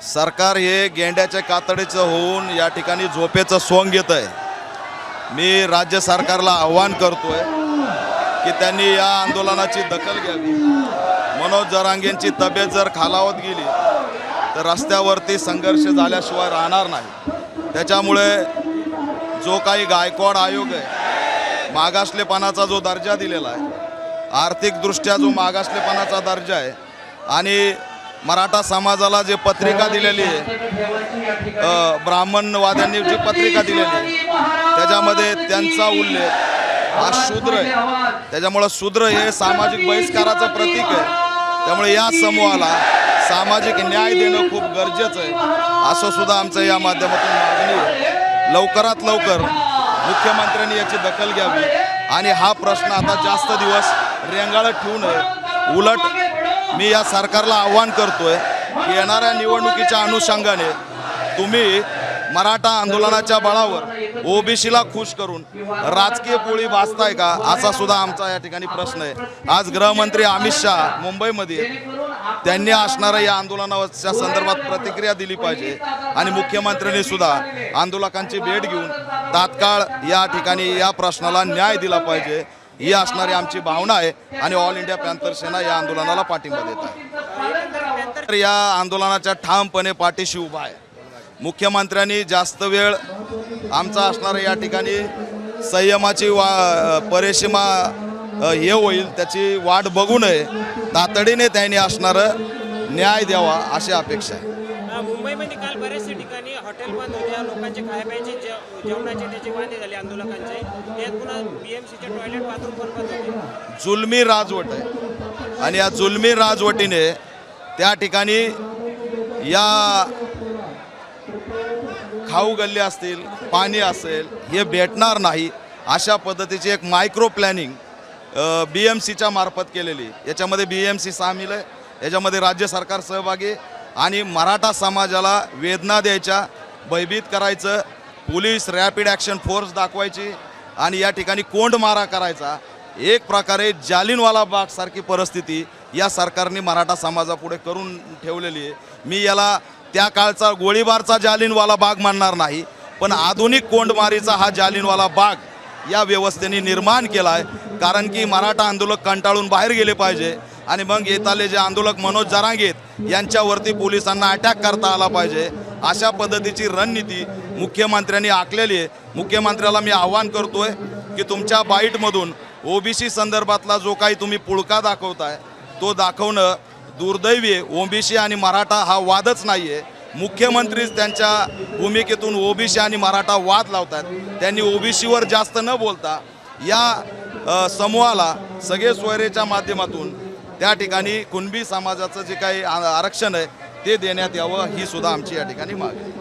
सरकार हे गेंड्याच्या कातडीचं होऊन या ठिकाणी झोपेचं सोंग घेत आहे। मी राज्य सरकारला आव्हान करतोय की त्यांनी या आंदोलनाची दखल घ्यावी। मनोज जरांगेंची तब्येत जर खालावत गेली तर रस्त्यावरती संघर्ष झाल्याशिवाय राहणार नाही। त्याच्यामुळे जो काही गायकवाड आयोग आहे, मागासलेपणाचा जो दर्जा दिलेला आहे, आर्थिकदृष्ट्या जो मागासलेपणाचा दर्जा आहे आणि मराठा समाजाला जे पत्रिका दिलेली आहे, ब्राह्मणवाद्यांनी जी पत्रिका दिलेली आहे त्याच्यामध्ये त्यांचा उल्लेख हा शूद्र आहे। त्याच्यामुळे शूद्र हे सामाजिक बहिष्काराचं प्रतीक आहे। त्यामुळे या समूहाला सामाजिक न्याय देणं खूप गरजेचं आहे, असं सुद्धा आमचं या माध्यमातून मागणी आहे। लवकरात लवकर मुख्यमंत्र्यांनी याची दखल घ्यावी आणि हा प्रश्न आता जास्त दिवस रेंगाळत ठेवू नये। उलट मी या सरकारला आव्हान करतोय की येणाऱ्या निवडणुकीच्या अनुषंगाने तुम्ही मराठा आंदोलनाच्या बळावर ओबीसीला खुश करून राजकीय पोळी भाजताय का, असा सुद्धा आमचा या ठिकाणी प्रश्न आहे। आज गृहमंत्री अमित शहा मुंबईमध्ये, त्यांनी असणाऱ्या या आंदोलनाच्या संदर्भात प्रतिक्रिया दिली पाहिजे आणि मुख्यमंत्र्यांनी सुद्धा आंदोलकांची भेट घेऊन तात्काळ या ठिकाणी या प्रश्नाला न्याय दिला पाहिजे, ही असणारी आमची भावना आहे आणि ऑल इंडिया पॅंथर सेना या आंदोलनाला पाठिंबा देत आहे। या आंदोलनाच्या ठामपणे पाठीशी उभा आहे। मुख्यमंत्र्यांनी जास्त वेळ आमचा असणारा या ठिकाणी संयमाची परेशीमा हे होईल त्याची वाट बघू नये, तातडीने त्यांनी असणारं न्याय द्यावा अशी अपेक्षा आहे। मुंबईमध्ये काल बऱ्याचशा ठिकाणी हॉटेल बंद होते, लोकांचे खायप्याचे जेवणाचे त्याचे वांदे झाले आंदोलकांचे। त्यात पुन्हा बीएमसीचे टॉयलेट बाथरूम पण बंद होते। जुलमी राजवट आहे आणि या जुलमी राजवटीने त्या ठिकाणी या खाऊ गल्ले असतील, पाणी असेल, हे भेटणार नाही अशा पद्धतीची एक मायक्रो प्लॅनिंग BMCच्या मार्फत केलेली। याच्यामध्ये BMC सामील आहे, याच्यामध्ये राज्य सरकार सहभागी आणि मराठा समाजाला वेदना द्यायच्या, भयभीत करायचं, पोलीस रॅपिड ॲक्शन फोर्स दाखवायची आणि या ठिकाणी कोंडमारा करायचा। एक प्रकारे जालियनवाला बाग सारखी परिस्थिती या सरकारने मराठा समाजापुढे करून ठेवलेली आहे। मी याला त्या काळचा गोळीबारचा जालियनवाला बाग मानणार नाही, पण आधुनिक कोंडमारीचा हा जालियनवाला बाग या व्यवस्थेने निर्माण केला आहे। कारण की मराठा आंदोलक कंटाळून बाहेर गेले पाहिजे आणि मग येताले जे आंदोलक मनोज जरांगे यांच्यावरती पोलिसांना अटॅक करता आला पाहिजे, अशा पद्धतीची रणनीती मुख्यमंत्र्यांनी आखलेली आहे। मुख्यमंत्र्याला मी आव्हान करतोय की तुमच्या बाईटमधून ओबीसी संदर्भातला जो काही तुम्ही पुळका दाखवताय तो दाखवणं दुर्दैवी आहे। ओबीसी आणि मराठा हा वादच नाही आहे, मुख्यमंत्रीच त्यांच्या भूमिकेतून ओबीसी आणि मराठा वाद लावतात। त्यांनी ओबीसीवर जास्त न बोलता या समूहाला सगळे सोयरेच्या माध्यमातून त्या ठिकाणी कुणबी समाजाचं जे काही आरक्षण आहे ते देण्यात यावं, ही सुद्धा आमची या ठिकाणी मागणी आहे।